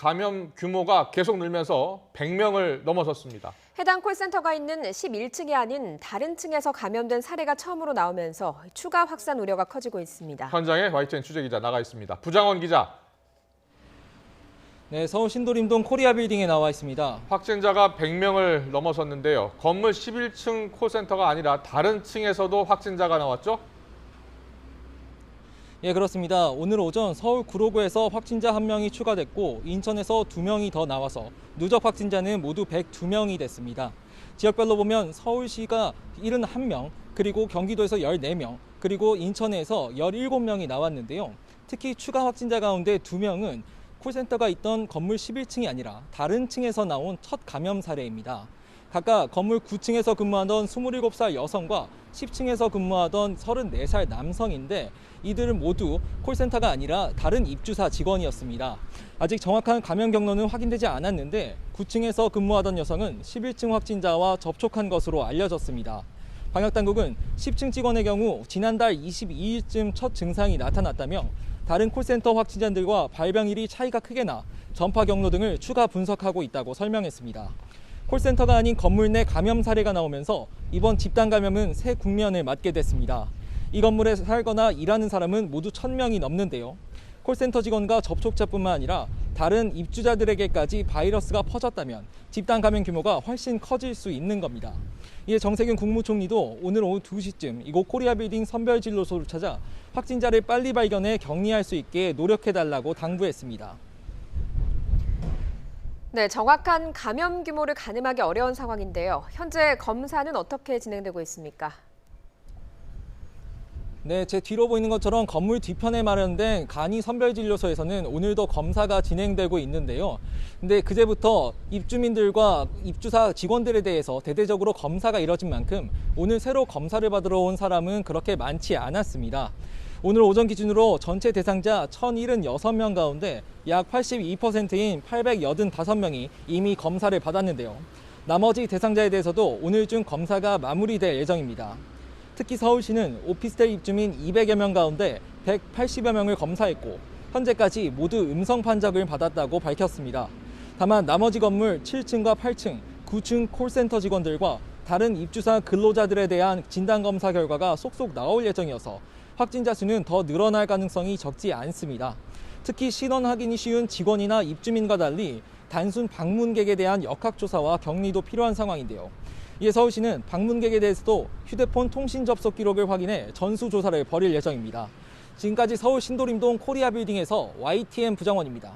감염 규모가 계속 늘면서 100명을 넘어섰습니다. 해당 콜센터가 있는 11층이 아닌 다른 층에서 감염된 사례가 처음으로 나오면서 추가 확산 우려가 커지고 있습니다. 현장에 YTN 취재기자 나가 있습니다. 부장원 기자. 네, 서울 신도림동 코리아 빌딩에 나와 있습니다. 확진자가 100명을 넘어섰는데요. 건물 11층 콜센터가 아니라 다른 층에서도 확진자가 나왔죠? 예, 그렇습니다. 오늘 오전 서울 구로구에서 확진자 1명이 추가됐고 인천에서 2명이 더 나와서 누적 확진자는 모두 102명이 됐습니다. 지역별로 보면 서울시가 71명, 그리고 경기도에서 14명, 그리고 인천에서 17명이 나왔는데요. 특히 추가 확진자 가운데 2명은 콜센터가 있던 건물 11층이 아니라 다른 층에서 나온 첫 감염 사례입니다. 각각 건물 9층에서 근무하던 27살 여성과 10층에서 근무하던 34살 남성인데 이들은 모두 콜센터가 아니라 다른 입주사 직원이었습니다. 아직 정확한 감염 경로는 확인되지 않았는데 9층에서 근무하던 여성은 11층 확진자와 접촉한 것으로 알려졌습니다. 방역당국은 10층 직원의 경우 지난달 22일쯤 첫 증상이 나타났다며 다른 콜센터 확진자들과 발병일이 차이가 크게 나 전파 경로 등을 추가 분석하고 있다고 설명했습니다. 콜센터가 아닌 건물 내 감염 사례가 나오면서 이번 집단 감염은 새 국면을 맞게 됐습니다. 이 건물에 살거나 일하는 사람은 모두 1000명이 넘는데요. 콜센터 직원과 접촉자뿐만 아니라 다른 입주자들에게까지 바이러스가 퍼졌다면 집단 감염 규모가 훨씬 커질 수 있는 겁니다. 이에 정세균 국무총리도 오늘 오후 2시쯤 이곳 코리아 빌딩 선별진료소를 찾아 확진자를 빨리 발견해 격리할 수 있게 노력해달라고 당부했습니다. 네, 정확한 감염 규모를 가늠하기 어려운 상황인데요. 현재 검사는 어떻게 진행되고 있습니까? 네, 제 뒤로 보이는 것처럼 건물 뒤편에 마련된 간이 선별진료소에서는 오늘도 검사가 진행되고 있는데요. 근데 그제부터 입주민들과 입주사 직원들에 대해서 대대적으로 검사가 이뤄진 만큼 오늘 새로 검사를 받으러 온 사람은 그렇게 많지 않았습니다. 오늘 오전 기준으로 전체 대상자 1076명 가운데 약 82%인 885명이 이미 검사를 받았는데요. 나머지 대상자에 대해서도 오늘 중 검사가 마무리될 예정입니다. 특히 서울시는 오피스텔 입주민 200여 명 가운데 180여 명을 검사했고 현재까지 모두 음성 판정을 받았다고 밝혔습니다. 다만 나머지 건물 7층과 8층, 9층 콜센터 직원들과 다른 입주사 근로자들에 대한 진단검사 결과가 속속 나올 예정이어서 확진자 수는 더 늘어날 가능성이 적지 않습니다. 특히 신원 확인이 쉬운 직원이나 입주민과 달리 단순 방문객에 대한 역학조사와 격리도 필요한 상황인데요. 이에 서울시는 방문객에 대해서도 휴대폰 통신 접속 기록을 확인해 전수조사를 벌일 예정입니다. 지금까지 서울 신도림동 코리아 빌딩에서 YTN 부장원입니다.